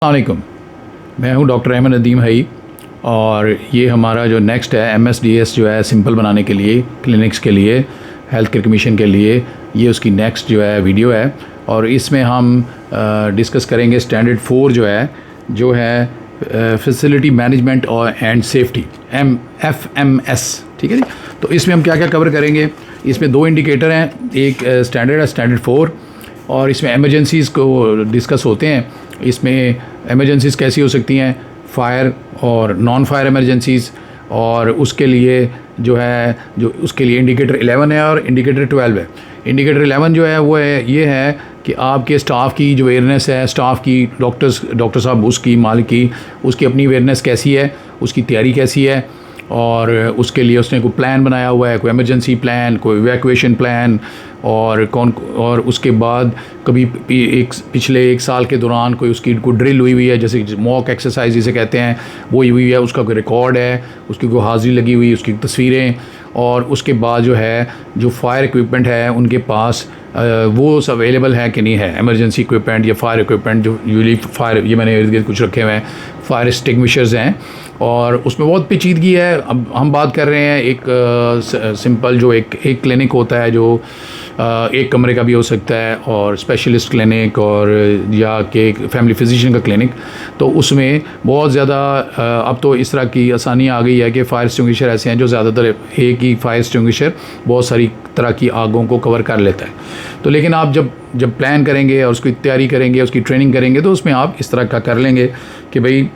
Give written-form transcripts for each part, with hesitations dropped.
अस्सलामुअलैकुम। मैं हूं डॉक्टर अहमद नदीम हई और ये हमारा जो नेक्स्ट है MSDS जो है सिंपल बनाने के लिए, क्लिनिक्स के लिए, हेल्थ केयर कमीशन के लिए, ये उसकी नेक्स्ट जो है वीडियो है और इसमें हम डिस्कस करेंगे स्टैंडर्ड 4 जो है फैसिलिटी मैनेजमेंट और एंड सेफ्टी FMS। ठीक है जी। तो इसमें हम क्या क्या कवर करेंगे, इसमें 2 इंडिकेटर हैं, एक स्टैंडर्ड है स्टैंडर्ड 4 और इसमें एमरजेंसीज़ को डिस्कस होते हैं। इसमें एमरजेंसीज़ कैसी हो सकती हैं, फायर और नॉन फायर एमरजेंसीज़, और उसके लिए जो है उसके लिए इंडिकेटर 11 है और इंडिकेटर 12 है। इंडिकेटर 11 जो है वो है ये है कि आपके स्टाफ की जो अवेयरनेस है, स्टाफ की, डॉक्टर साहब उसकी, मालिक की, उसकी अपनी अवेयरनेस कैसी है, उसकी तैयारी कैसी है और उसके लिए उसने कोई प्लान बनाया हुआ है, कोई इमरजेंसी प्लान, कोई इवैक्यूएशन प्लान, और उसके बाद कभी पिछले 1 साल के दौरान कोई ड्रिल हुई है, जैसे मॉक एक्सरसाइज जिसे कहते हैं, वो हुई है, उसका कोई रिकॉर्ड है, उसकी कोई हाजिरी लगी हुई, उसकी तस्वीरें, और उसके बाद जो फायर इक्विपमेंट है उनके पास वो सब अवेलेबल है कि नहीं है, इमरजेंसी इक्विपमेंट या फायर इक्विपमेंट जो यूजली फायर, ये मैंने इर्द गिर्द कुछ रखे हुए हैं, फायर एक्सटिंग्विशर्स हैं, और उसमें बहुत पेचीदगी है। अब हम बात कर रहे हैं एक सिंपल जो एक क्लिनिक होता है जो एक कमरे का भी हो सकता है, और स्पेशलिस्ट क्लिनिक और या कि फैमिली फिजिशियन का क्लिनिक, तो उसमें बहुत ज़्यादा अब तो इस तरह की आसानी आ गई है कि फ़ायर एक्सटिंग्विशर ऐसे हैं जो ज़्यादातर एक ही फायर एक्सटिंग्विशर बहुत सारी तरह की आगों को कवर कर लेता है। तो लेकिन आप जब प्लान करेंगे और उसकी तैयारी करेंगे, उसकी ट्रेनिंग करेंगे, तो उसमें आप इस तरह का कर लेंगे कि भाई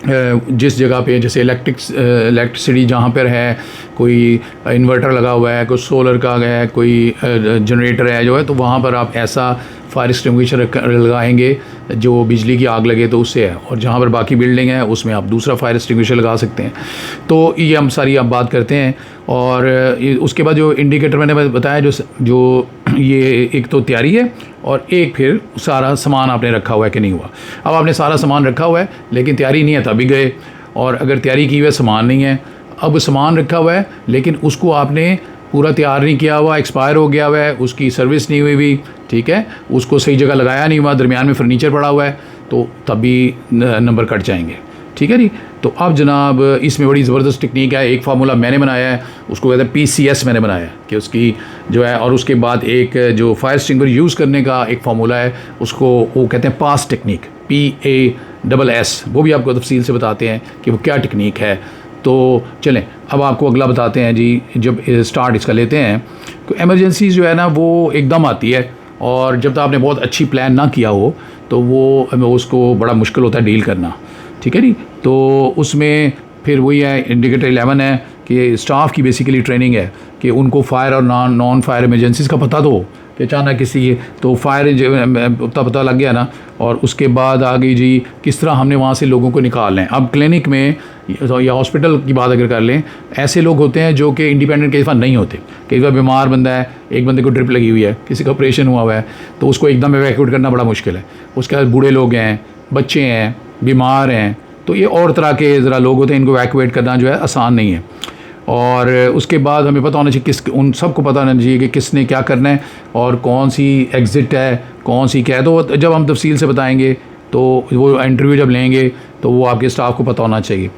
जिस जगह पे जैसे इलेक्ट्रिसिटी जहाँ पर है, कोई इन्वर्टर लगा हुआ है, कोई सोलर का है, कोई जनरेटर है जो है, तो वहाँ पर आप ऐसा फायर एक्सटिंग्विशर लगाएंगे जो बिजली की आग लगे तो उससे है, और जहाँ पर बाकी बिल्डिंग है उसमें आप दूसरा फायर एक्सटिंग्विशर लगा सकते हैं। तो ये हम सारी आप बात करते हैं। और उसके बाद जो इंडिकेटर मैंने बताया, जो ये एक तो तैयारी है और एक फिर सारा सामान आपने रखा हुआ है कि नहीं हुआ। अब आपने सारा सामान रखा हुआ है लेकिन तैयारी नहीं है तभी गए, और अगर तैयारी की हुई है, सामान नहीं है, अब सामान रखा हुआ है लेकिन उसको आपने पूरा तैयार नहीं किया हुआ, एक्सपायर हो गया हुआ है, उसकी सर्विस नहीं हुई, ठीक है, उसको सही जगह लगाया नहीं हुआ, दरमियान में फर्नीचर पड़ा हुआ है, तो तभी नंबर कट जाएंगे। ठीक है जी। तो अब जनाब इसमें बड़ी ज़बरदस्त टेक्निक है, एक फार्मूला मैंने बनाया है, उसको कहते हैं PCS मैंने बनाया है कि उसकी जो है, और उसके बाद एक जो फायर एक्सटिंग्विशर यूज़ करने का एक फार्मूला है, उसको वो कहते हैं पास टेक्निक, PASS, वो भी आपको तफसील से बताते हैं कि वो क्या टेक्निक है। तो चलें अब आपको अगला बताते हैं जी। जब स्टार्ट इसका लेते हैं तो एमरजेंसी जो है ना वो एकदम आती है, और जब तक आपने बहुत अच्छी प्लान ना किया हो तो वो उसको बड़ा मुश्किल होता है डील करना। ठीक है जी। तो उसमें फिर वही है, इंडिकेटर 11 है कि स्टाफ की बेसिकली ट्रेनिंग है कि उनको फायर और नॉन फायर इमरजेंसीज़ का पता तो हो कि अचानक किसी तो फायर पता लग गया ना, और उसके बाद आ गई जी किस तरह हमने वहाँ से लोगों को निकालना है। अब क्लिनिक में या हॉस्पिटल की बात अगर कर लें, ऐसे लोग होते हैं जो कि इंडिपेंडेंट कई दफ़ा नहीं होते। कई बार बीमार बंदा है, एक बंदे को ड्रिप लगी हुई है, किसी का ऑपरेशन हुआ है, तो उसको एकदम एवैक्यूएट करना बड़ा मुश्किल है। उसके बाद बूढ़े लोग हैं, बच्चे हैं, बीमार हैं, तो ये और तरह के ज़रा लोग होते हैं, इनको एवैक्यूएट करना जो है आसान नहीं है। और उसके बाद हमें पता होना चाहिए उन सबको पता होना चाहिए कि किसने क्या करना है और कौन सी एग्ज़िट है, कौन सी क्या है। तो जब हम तफसील से बताएंगे तो वो इंटरव्यू जब लेंगे तो वो आपके स्टाफ को पता होना चाहिए।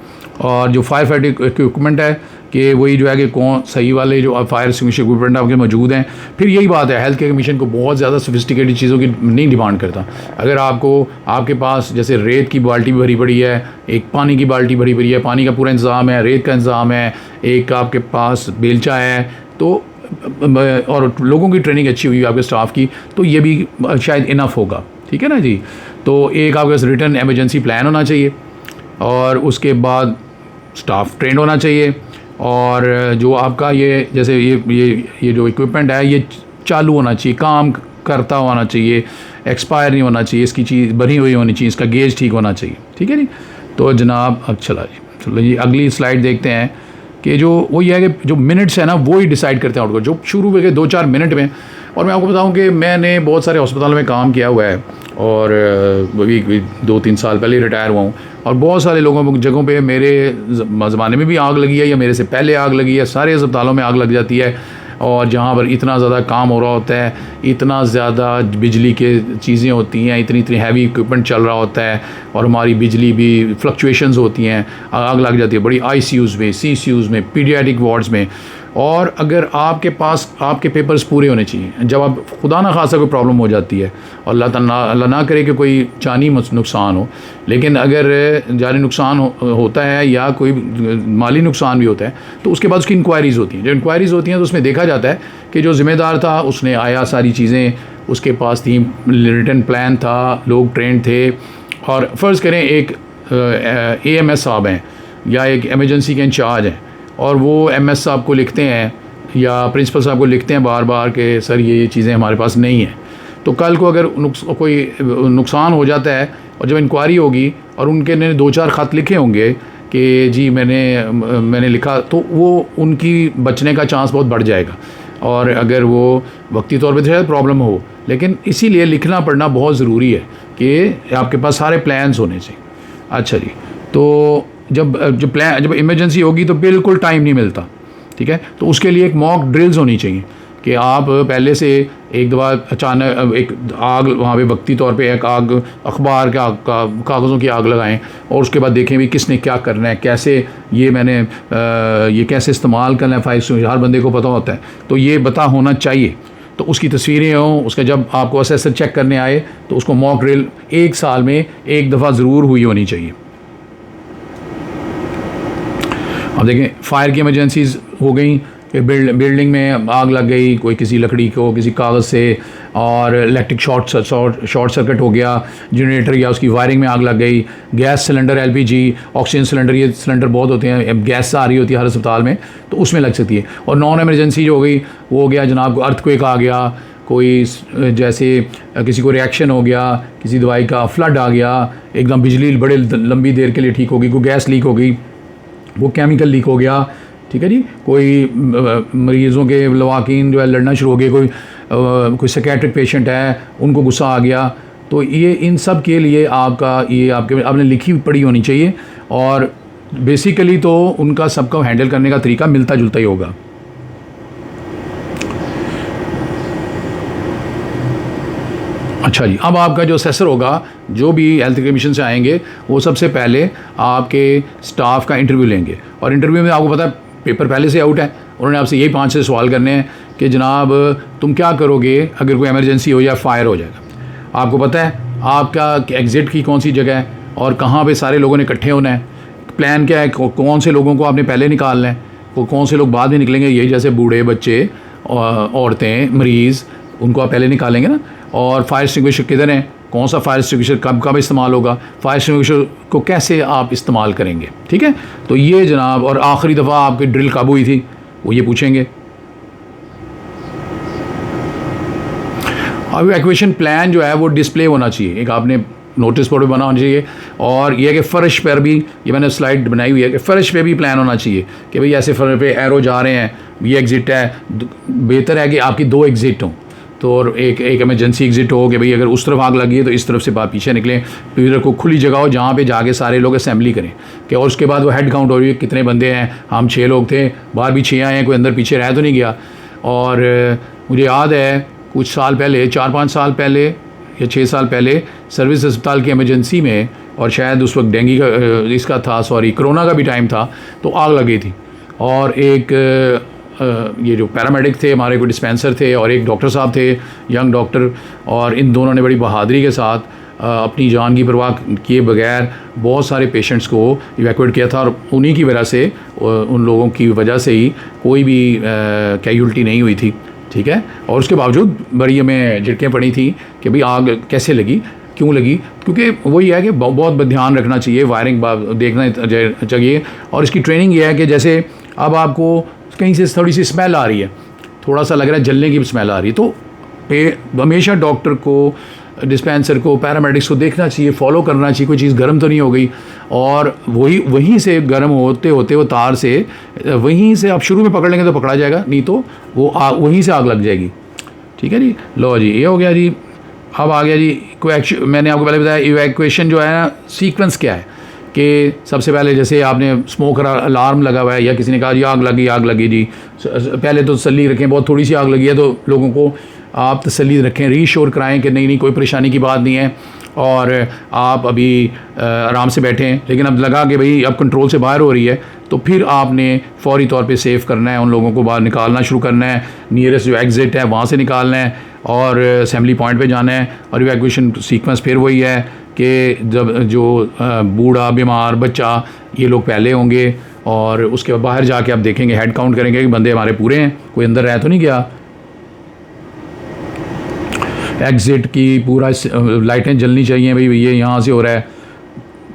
और जो फायर फाइटिंग इक्विपमेंट है कि वही जो है कि कौन सही वाले जो फायर एक्सटिंग्विशर इक्विपमेंट आपके मौजूद हैं। फिर यही बात है, हेल्थ केयर कमीशन को बहुत ज़्यादा सोफिस्टिकेटेड चीज़ों की नहीं डिमांड करता। अगर आपके पास जैसे रेत की बाल्टी भरी पड़ी है, एक पानी की बाल्टी भरी पड़ी है, पानी का पूरा इंतज़ाम है, रेत का इंतज़ाम है, एक आपके पास बेलचा है, तो और लोगों की ट्रेनिंग अच्छी हुई है आपके स्टाफ की, तो ये भी शायद इनफ होगा। ठीक है ना जी। तो एक आपके पास रिटर्न एमरजेंसी प्लान होना चाहिए, और उसके बाद स्टाफ ट्रेंड होना चाहिए, और जो आपका ये जैसे ये जो इक्विपमेंट है ये चालू होना चाहिए, काम करता होना चाहिए, एक्सपायर नहीं होना चाहिए, इसकी चीज़ बनी हुई होनी चाहिए, इसका गेज ठीक होना चाहिए। ठीक है जी। तो जनाब अब चलो जी अगली स्लाइड देखते हैं कि जो वो ये है कि जो मिनट्स है ना वो ही डिसाइड करते हैं आउटको, जो शुरू में 2-4 मिनट में। और मैं आपको बताऊं कि मैंने बहुत सारे अस्पतालों में काम किया हुआ है, और अभी 2-3 साल पहले रिटायर हुआ हूँ, और बहुत सारे लोगों जगहों पे मेरे ज़माने में भी आग लगी है या मेरे से पहले आग लगी है, सारे अस्पतालों में आग लग जाती है। और जहाँ पर इतना ज़्यादा काम हो रहा होता है, इतना ज़्यादा बिजली के चीज़ें होती हैं, इतनी इतनी हैवी इक्विपमेंट चल रहा होता है और हमारी बिजली भी फ्लक्चुएशंस होती हैं, आग लग जाती है बड़ी आईसीयूज़ में, सीसीयूज़ में, पीडियाट्रिक वार्ड्स में। और अगर आपके पास आपके पेपर्स पूरे होने चाहिए, जब आप खुदा ना खासा कोई प्रॉब्लम हो जाती है और अल्लाह ना करे कि कोई जानी नुकसान हो, लेकिन अगर जानी नुकसान होता है या कोई माली नुकसान भी होता है तो उसके बाद उसकी इंक्वायरीज़ होती हैं। जो इंक्वायरीज़ होती हैं तो उसमें देखा जाता है कि जो ज़िम्मेदार था उसने आया, सारी चीज़ें उसके पास थी, रिटन प्लान था, लोग ट्रेंड थे। और फ़र्ज़ करें एक AMS साहब हैं या एक एमरजेंसी के इंचार्ज हैं और वो MS साहब को लिखते हैं या प्रिंसिपल साहब को लिखते हैं बार बार कि सर ये चीज़ें हमारे पास नहीं हैं, तो कल को अगर कोई नुकसान हो जाता है और जब इंक्वायरी होगी और उनके ने 2-4 ख़त लिखे होंगे कि जी मैंने लिखा, तो वो उनकी बचने का चांस बहुत बढ़ जाएगा। और अगर वो वक्ती तौर पे शायद प्रॉब्लम हो, लेकिन इसीलिए लिखना पढ़ना बहुत ज़रूरी है कि आपके पास सारे प्लान्स होने चाहिए। अच्छा जी, तो जब इमरजेंसी होगी तो बिल्कुल टाइम नहीं मिलता, ठीक है, तो उसके लिए एक मॉक ड्रिल्स होनी चाहिए कि आप पहले से एक दफ़ा अचानक एक आग वहाँ पे वक्ती तौर पे एक आग अखबार का कागज़ों की आग लगाएं और उसके बाद देखें भी किसने क्या करना है, कैसे ये कैसे इस्तेमाल करना है। फायर हर बंदे को पता होता है, तो ये पता होना चाहिए। तो उसकी तस्वीरें हों, उसका जब आपको असेसर चेक करने आए तो उसको मॉक ड्रिल 1 साल में एक दफ़ा ज़रूर हुई होनी चाहिए। अब देखें फ़ायर की इमरजेंसीज़ हो गई कि बिल्डिंग में आग लग गई, कोई किसी लकड़ी को किसी कागज़ से, और इलेक्ट्रिक शॉर्ट सर्किट हो गया, जनरेटर या उसकी वायरिंग में आग लग गई, gas cylinder, LPG, oxygen cylinder, ये सिलेंडर बहुत होते हैं, गैस आ रही होती है हर अस्पताल में, तो उसमें लग सकती है। और नॉन एमरजेंसी जो हो गई वो हो गया जनाब अर्थक्वेक आ गया, कोई जैसे किसी को रिएक्शन हो गया, किसी दवाई का फ्लड आ गया, एकदम बिजली बड़े लंबी देर के लिए ठीक होगी, कोई गैस लीक हो गई, वो केमिकल लीक हो गया, ठीक है जी, कोई मरीज़ों के लवाकिन जो है लड़ना शुरू हो गए, कोई साइकियाट्रिक पेशेंट है उनको गुस्सा आ गया, तो ये इन सब के लिए आपने लिखी पढ़ी होनी चाहिए। और बेसिकली तो उनका सबका हैंडल करने का तरीका मिलता जुलता ही होगा। अच्छा जी, अब आपका जो असेसर होगा, जो भी हेल्थ कमीशन से आएंगे, वो सबसे पहले आपके स्टाफ का इंटरव्यू लेंगे। और इंटरव्यू में आपको पता है पेपर पहले से आउट है, उन्होंने आपसे यही 5-6 सवाल करने हैं कि जनाब तुम क्या करोगे अगर कोई इमरजेंसी हो या फायर हो जाएगा। आपको पता है आपका एग्ज़िट की कौन सी जगह है और कहाँ पे सारे लोगों ने इकट्ठे होना है, प्लान क्या है, कौन से लोगों को आपने पहले निकालना है, कौन से लोग बाद में निकलेंगे, यही जैसे बूढ़े, बच्चे, औरतें, मरीज़, उनको आप पहले निकालेंगे ना। और फायर एक्सटिंग्विशर किधर हैं, कौन सा फायर एक्सटिंग्विशर कब इस्तेमाल होगा, फायर एक्सटिंग्विशर को कैसे आप इस्तेमाल करेंगे, ठीक है। तो ये जनाब, और आखिरी दफ़ा आपकी ड्रिल कब हुई थी वो ये पूछेंगे। अब इवैक्यूएशन प्लान जो है वो डिस्प्ले होना चाहिए, एक आपने नोटिस बोर्ड पर बना होना चाहिए। और ये है कि फ़र्श पर भी, ये मैंने स्लाइड बनाई हुई है कि फ़र्श पे भी प्लान होना चाहिए कि भाई ऐसे फ़र्श पे एरो जा रहे हैं, ये एग्ज़िट है, बेहतर है कि आपकी 2 एग्ज़िट हों, तो और एक इमरजेंसी एग्ज़िट हो कि भाई अगर उस तरफ आग लगी है तो इस तरफ से बात पीछे निकलें, फिर को खुली जगह हो जहाँ पे जाके सारे लोग असेंबली करें कि, और उसके बाद वो हेड काउंट हो रही है कितने बंदे हैं, हम 6 लोग थे, बाहर भी 6 आए हैं, कोई अंदर पीछे रह तो नहीं गया। और मुझे याद है कुछ साल पहले, 4-5 साल पहले या 6 साल पहले, सर्विस अस्पताल की इमरजेंसी में, और शायद उस वक्त डेंगू का इसका था, कोरोना का भी टाइम था, तो आग लगी थी। और एक ये जो पैरामेडिक थे हमारे, को डिस्पेंसर थे और एक डॉक्टर साहब थे, यंग डॉक्टर, और इन दोनों ने बड़ी बहादुरी के साथ अपनी जान की परवाह किए बगैर बहुत सारे पेशेंट्स को इवैक्यूएट किया था। और उन्हीं की वजह से, उन लोगों की वजह से ही कोई भी कैजुअल्टी नहीं हुई थी, ठीक है। और उसके बावजूद बड़ी हमें झिड़कें पड़ी थी कि भाई आग कैसे लगी, क्यों लगी, क्योंकि वही है कि बहुत ध्यान रखना चाहिए, वायरिंग देखना चाहिए। और इसकी ट्रेनिंग ये है कि जैसे अब आपको कहीं से थोड़ी सी स्मेल आ रही है, थोड़ा सा लग रहा है जलने की स्मेल आ रही है, तो हमेशा डॉक्टर को, डिस्पेंसर को, पैरामेडिक्स को देखना चाहिए, फॉलो करना चाहिए कोई चीज़ गर्म तो नहीं हो गई। और वहीं से गर्म होते होते वो तार से वहीं से आप शुरू में पकड़ लेंगे तो पकड़ा जाएगा, नहीं तो वो वहीं से आग लग जाएगी, ठीक है जी। लो जी, ये हो गया जी। अब आ गया जी मैंने आपको पहले बताया इवैक्यूएशन जो है ना, सीक्वेंस क्या है कि सबसे पहले जैसे आपने स्मोकर अलार्म लगा हुआ है या किसी ने कहा जी आग लगी जी, पहले तो तसल्ली रखें, बहुत थोड़ी सी आग लगी है तो लोगों को आप तसल्ली रखें, रीश्योर कराएं कि नहीं कोई परेशानी की बात नहीं है और आप अभी आराम से बैठें। लेकिन अब लगा कि भाई अब कंट्रोल से बाहर हो रही है तो फिर आपने फौरी तौर पे सेव करना है, उन लोगों को बाहर निकालना शुरू करना है, नियरेस्ट जो एग्ज़िट है वहाँ से निकालना है और असेंबली पॉइंट पे जाना है। और इवैक्यूएशन सीक्वेंस फिर वही है कि जब जो बूढ़ा बीमार बच्चा ये लोग पहले होंगे और उसके बाद बाहर जाके आप देखेंगे, हेड काउंट करेंगे कि बंदे हमारे पूरे हैं, कोई अंदर रह तो नहीं गया। एग्ज़िट की पूरा लाइटें जलनी चाहिए, भाई ये यहाँ से हो रहा है।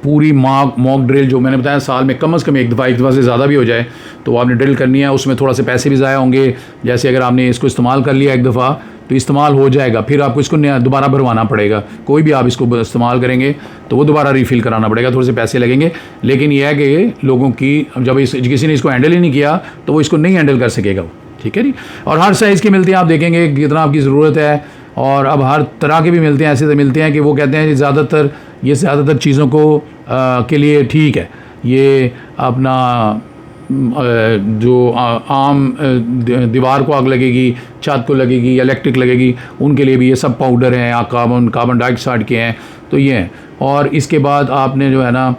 पूरी मॉक ड्रिल जो मैंने बताया साल में कम से कम एक दफ़ा से ज़्यादा भी हो जाए तो आपने ड्रिल करनी है। उसमें थोड़ा से पैसे भी ज़ाया होंगे, जैसे अगर आपने इसको इस्तेमाल कर लिया एक दफ़ा तो इस्तेमाल हो जाएगा, फिर आपको इसको दोबारा भरवाना पड़ेगा। कोई भी आप इसको इस्तेमाल करेंगे तो वो दोबारा रीफ़िल कराना पड़ेगा, थोड़े से पैसे लगेंगे। लेकिन यह है कि लोगों की जब किसी ने इसको हैंडल ही नहीं किया तो वो इसको नहीं हैंडल कर सकेगा, ठीक है जी। और हर साइज़ की मिलती हैं, आप देखेंगे कितना आपकी ज़रूरत है। और अब हर तरह के भी मिलते हैं, ऐसे तो मिलते हैं कि वो कहते हैं कि ज़्यादातर चीज़ों को के लिए ठीक है, ये अपना जो आम दीवार को आग लगेगी, छत को लगेगी, इलेक्ट्रिक लगेगी, उनके लिए भी ये सब पाउडर हैं या कार्बन डाइऑक्साइड के हैं, तो ये हैं। और इसके बाद आपने जो है ना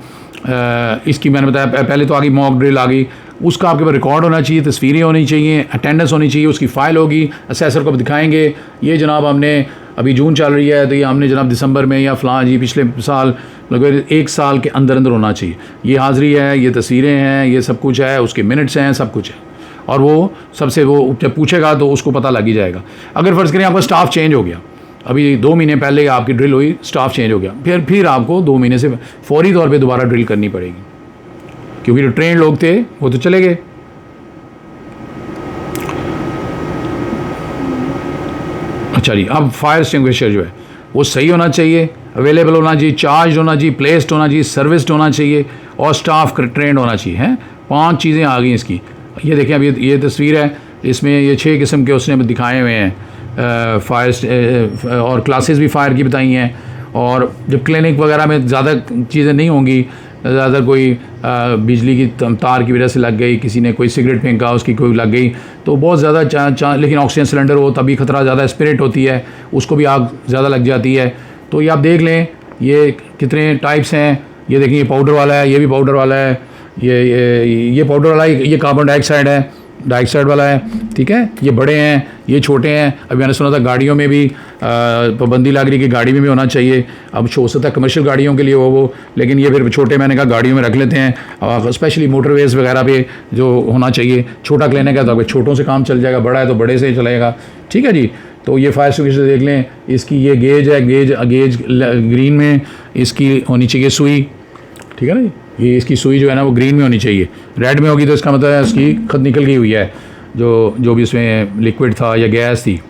इसकी मैंने बताया पहले तो आ गई मॉक ड्रिल आ गई, उसका आपके पास रिकॉर्ड होना चाहिए, तस्वीरें होनी चाहिए, अटेंडेंस होनी चाहिए, उसकी फ़ाइल होगी, असेसर को दिखाएंगे ये जनाब हमने अभी जून चल रही है तो ये हमने जनाब दिसंबर में या फ़लाँ जी पिछले साल लगभग 1 साल के अंदर होना चाहिए, ये हाज़िरी है, ये तस्वीरें हैं, ये सब कुछ है, उसके मिनट्स हैं, सब कुछ है। और वो सबसे वो जब पूछेगा तो उसको पता लग ही जाएगा। अगर फ़र्ज़ करें आपका स्टाफ चेंज हो गया, अभी 2 महीने पहले आपकी ड्रिल हुई, स्टाफ चेंज हो गया, फिर आपको 2 महीने से फौरी तौर पे दोबारा ड्रिल करनी पड़ेगी, क्योंकि जो ट्रेन लोग थे वो तो चले गए। अच्छा जी, अब फायर एक्सटिंग्विशर जो है वो सही होना चाहिए, अवेलेबल होना चाहिए, चार्ज होना चाहिए, प्लेस्ड होना चाहिए, सर्विस्ड होना चाहिए और स्टाफ ट्रेंड होना चाहिए। हैं 5 चीज़ें आ गई इसकी। ये देखें, अब ये तस्वीर है, इसमें ये 6 किस्म के उसने दिखाए हुए हैं फायर और क्लासेस भी फायर की बताई हैं। और जब क्लिनिक वगैरह में ज़्यादा चीज़ें नहीं होंगी, ज़्यादा कोई बिजली की तार की वजह से लग गई, किसी ने कोई सिगरेट फेंका उसकी कोई लग गई तो बहुत ज़्यादा लेकिन ऑक्सीजन सिलेंडर हो तभी ख़तरा ज़्यादा, स्पिरिट होती है उसको भी आग ज़्यादा लग जाती है। तो ये आप देख लें ये कितने टाइप्स हैं। ये देखें, ये पाउडर वाला है, ये भी पाउडर वाला है, ये पाउडर वाला है, ये कार्बन डाइऑक्साइड वाला है, ठीक है। ये बड़े हैं, ये छोटे हैं। अभी मैंने सुना था गाड़ियों में भी पाबंदी लग रही कि गाड़ी में भी होना चाहिए। अब हो सकता है कमर्शियल गाड़ियों के लिए वो, लेकिन ये फिर छोटे मैंने कहा गाड़ियों में रख लेते हैं, स्पेशली मोटरवेज़ वगैरह पे जो होना चाहिए। छोटा क्लिनिक है तो छोटों से काम चल जाएगा, बड़ा है तो बड़े से चलेगा, ठीक है जी। तो ये फायर एक्सटिंग्विशर देख लें, इसकी ये गेज है, गेज ग्रीन में इसकी होनी चाहिए सुई, ठीक है ना जी। ये इसकी सुई जो है ना वो ग्रीन में होनी चाहिए, रेड में होगी तो इसका मतलब है इसकी खत निकल गई हुई है, जो भी इसमें लिक्विड था या गैस थी।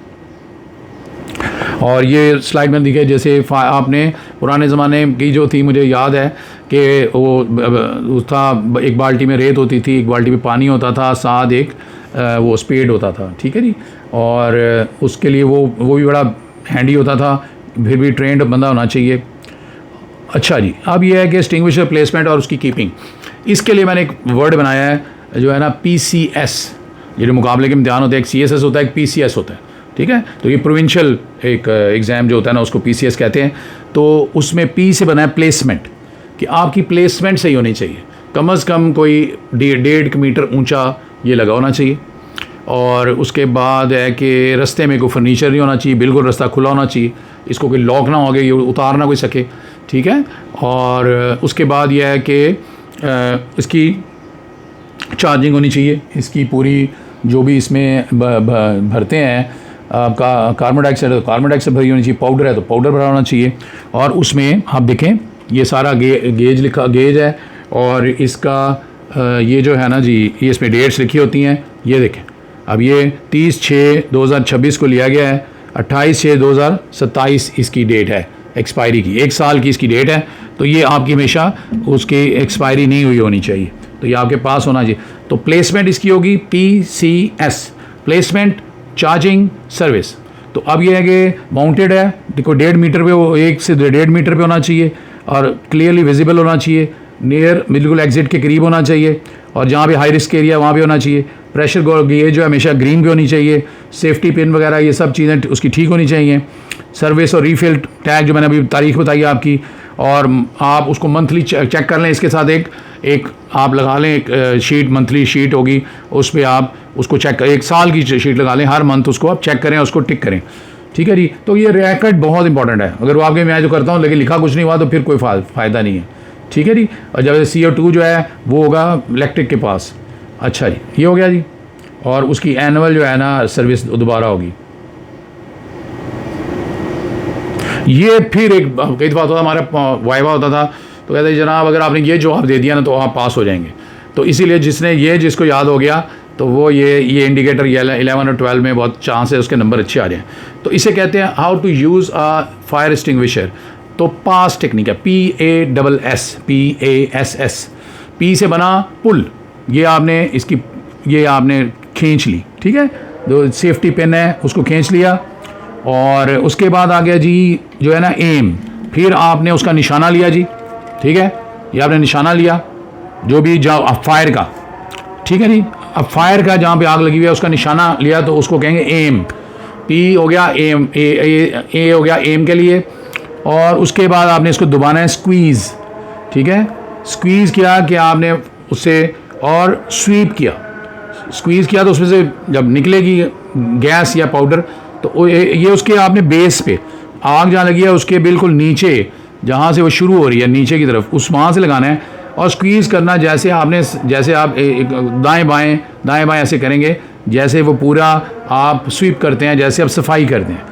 और ये स्लाइड में दिखे जैसे आपने पुराने ज़माने की जो थी, मुझे याद है कि वो था, एक बाल्टी में रेत होती थी, एक बाल्टी में पानी होता था, साथ एक वो स्पेड होता था, ठीक है जी। और उसके लिए वो भी बड़ा हैंडी होता था, फिर भी ट्रेंड बंदा होना चाहिए। अच्छा जी, अब ये है कि एक्सटिंग्विशर प्लेसमेंट और उसकी कीपिंग, इसके लिए मैंने एक वर्ड बनाया है जो है ना PCS। ये जो मुकाबले के इम्तिहान होते हैं, एक CSS होता है, एक PCS होता है, ठीक है। तो ये प्रोविंशियल एक एग्ज़ाम जो होता है ना उसको PCS कहते हैं। तो उसमें P से बना है प्लेसमेंट, कि आपकी प्लेसमेंट सही होनी चाहिए, कम से कम कोई 1.5 मीटर ऊंचा ये लगा होना चाहिए। और उसके बाद है कि रास्ते में कोई फर्नीचर नहीं होना चाहिए, बिल्कुल रास्ता खुला होना चाहिए, इसको कोई लॉक ना हो गया, ये उतार ना कोई सके, ठीक है। और उसके बाद यह है कि इसकी चार्जिंग होनी चाहिए, इसकी पूरी जो भी इसमें भरते हैं आपका कार्बन डाइऑक्साइड भरी होनी चाहिए, पाउडर है तो पाउडर भरा होना चाहिए। और उसमें आप देखें ये सारा गेज है और इसका ये जो है ना जी, ये इसमें डेट्स लिखी होती हैं। ये देखें, अब ये 30/6/2026 को लिया गया है, 28/6/2027 इसकी डेट है एक्सपायरी की, 1 साल की इसकी डेट है। तो ये आपकी हमेशा उसकी एक्सपायरी नहीं हुई होनी चाहिए, तो ये आपके पास होना चाहिए। तो प्लेसमेंट इसकी होगी PCS, प्लेसमेंट, चार्जिंग, सर्विस। तो अब ये है कि माउंटेड है, देखो 1.5 मीटर पे, 1 से 1.5 मीटर पे होना चाहिए और क्लियरली विजिबल होना चाहिए। नियर बिल्कुल एग्जिट के करीब होना चाहिए, और जहाँ भी हाई रिस्क एरिया वहाँ भी होना चाहिए। प्रेशर गेज जो है हमेशा ग्रीन पे होनी चाहिए। सेफ्टी पिन वगैरह ये सब चीज़ें उसकी ठीक होनी चाहिए। सर्विस और रीफिल टैग जो मैंने अभी तारीख बताई आपकी, और आप उसको मंथली चेक कर लें। इसके साथ एक आप लगा लें, एक शीट, मंथली शीट होगी, उस पर आप उसको चेक, 1 साल की शीट लगा लें, हर मंथ उसको आप चेक करें, उसको टिक करें। ठीक है जी। तो ये रिकॉर्ड बहुत इंपॉर्टेंट है। अगर वो आपके मैं जो करता हूँ लेकिन लिखा कुछ नहीं हुआ तो फिर कोई फ़ायदा नहीं है। ठीक है जी। और जब CO2 जो है वो होगा इलेक्ट्रिक के पास। अच्छा जी, ये हो गया जी। और उसकी एनुअल जो है ना सर्विस दोबारा होगी। ये फिर एक कई दफ़ा होता था, हमारा वाइवा होता था तो कहते जनाब अगर आपने ये जवाब दे दिया ना तो आप पास हो जाएंगे। तो इसीलिए जिसको याद हो गया तो वो ये इंडिकेटर 11 और 12 में बहुत चांस है उसके नंबर अच्छे आ जाएँ। तो इसे कहते हैं how to use a fire extinguisher. तो पास टेक्निक है, PASS। पी से बना पुल, ये आपने खींच ली। ठीक है, जो सेफ्टी पिन है उसको खींच लिया, और उसके बाद आ गया जी जो है ना एम। फिर आपने उसका निशाना लिया जी। ठीक है, ये आपने निशाना लिया जो भी फायर का। ठीक है जी। अब फायर का जहाँ पे आग लगी हुई है उसका निशाना लिया तो उसको कहेंगे एम। पी हो गया एम, ए हो गया एम के लिए। और उसके बाद आपने इसको दबाना है स्क्वीज़। ठीक है, स्क्वीज़ किया कि आपने उससे और स्वीप किया। स्क्वीज़ किया तो उसमें से जब निकलेगी गैस या पाउडर तो ये उसके आपने बेस पे, आग जहाँ लगी है उसके बिल्कुल नीचे जहाँ से वो शुरू हो रही है नीचे की तरफ, उस वहाँ से लगाना है और स्क्वीज़ करना। जैसे आप दाएं बाएं ऐसे करेंगे जैसे वो पूरा आप स्वीप करते हैं, जैसे आप सफाई करते हैं।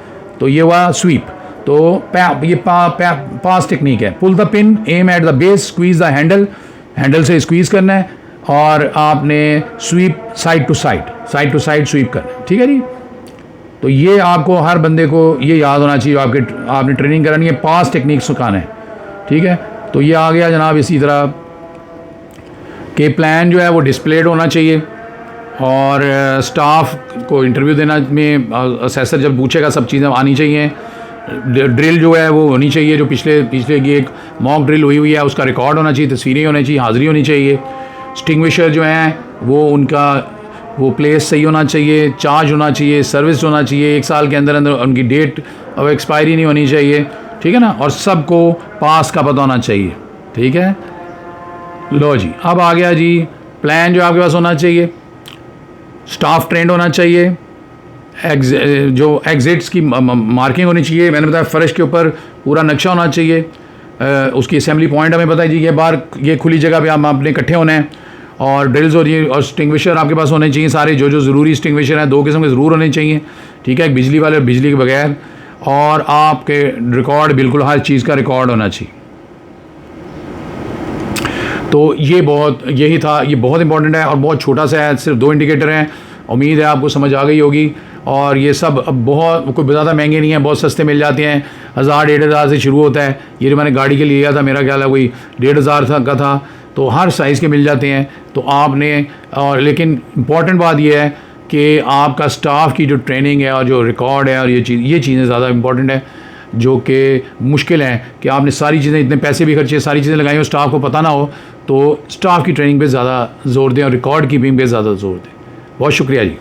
तो ये हुआ स्वीप। तो ये पास टेक्निक है। Pull the pin, aim at the base, squeeze the handle से स्क्वीज़ करना है, और आपने sweep side to side sweep करना है। ठीक है जी। तो ये आपको हर बंदे को ये याद होना चाहिए। आपने ट्रेनिंग करानी है, पास टेक्निक सिखाना है। ठीक है, तो ये आ गया जनाब। इसी तरह के प्लान जो है वो डिस्प्लेड होना चाहिए, और स्टाफ को इंटरव्यू देना में असेसर जब पूछेगा सब चीज़ें आनी चाहिए। ड्रिल जो है वो होनी चाहिए, जो पिछले की एक मॉक ड्रिल हुई है उसका रिकॉर्ड होना चाहिए, तस्वीरें होनी चाहिए, हाज़िरी होनी चाहिए। एक्सटिंग्विशर जो हैं वो प्लेस सही होना चाहिए, चार्ज होना चाहिए, सर्विस होना चाहिए, 1 साल के अंदर उनकी डेट अब एक्सपायरी नहीं होनी चाहिए। ठीक है ना, और सबको पास का पता होना चाहिए। ठीक है, लो जी। अब आ गया जी प्लान जो आपके पास होना चाहिए, स्टाफ ट्रेंड होना चाहिए, जो एग्जिट्स की मार्किंग होनी चाहिए। मैंने बताया फर्श के ऊपर पूरा नक्शा होना चाहिए। उसकी असेंबली पॉइंट हमें पता है जी, ये खुली जगह पे आपने इकट्ठे होना है, और ड्रिल्स और एक्सटिंग्विशर आपके पास होने चाहिए सारे, जो ज़रूरी एक्सटिंग्विशर हैं 2 किस्म के ज़रूर होने चाहिए। ठीक है, एक बिजली वाले और बिजली के बगैर, और आपके रिकॉर्ड बिल्कुल हर चीज़ का रिकॉर्ड होना चाहिए। तो यही था। ये बहुत इंपॉर्टेंट है और बहुत छोटा सा है, सिर्फ 2 इंडिकेटर हैं। उम्मीद है आपको समझ आ गई होगी। और ये सब अब बहुत कोई ज़्यादा महंगे नहीं है, बहुत सस्ते मिल जाते हैं। 1000-1500 से शुरू होता है। ये जो मैंने गाड़ी के लिए लिया था, मेरा ख्याल है कोई 1500 का था। तो हर साइज़ के मिल जाते हैं। तो आपने और लेकिन इम्पॉर्टेंट बात यह है कि आपका स्टाफ की जो ट्रेनिंग है और जो रिकॉर्ड है और ये चीज़ें ज़्यादा इम्पॉर्टेंट है, जो कि मुश्किल है कि आपने सारी चीज़ें, इतने पैसे भी खर्चे, सारी चीज़ें लगाई हो, स्टाफ को पता ना हो। तो स्टाफ की ट्रेनिंग पे ज़्यादा जोर दें और रिकॉर्ड कीपिंग पे ज़्यादा जोर दें। बहुत शुक्रिया जी।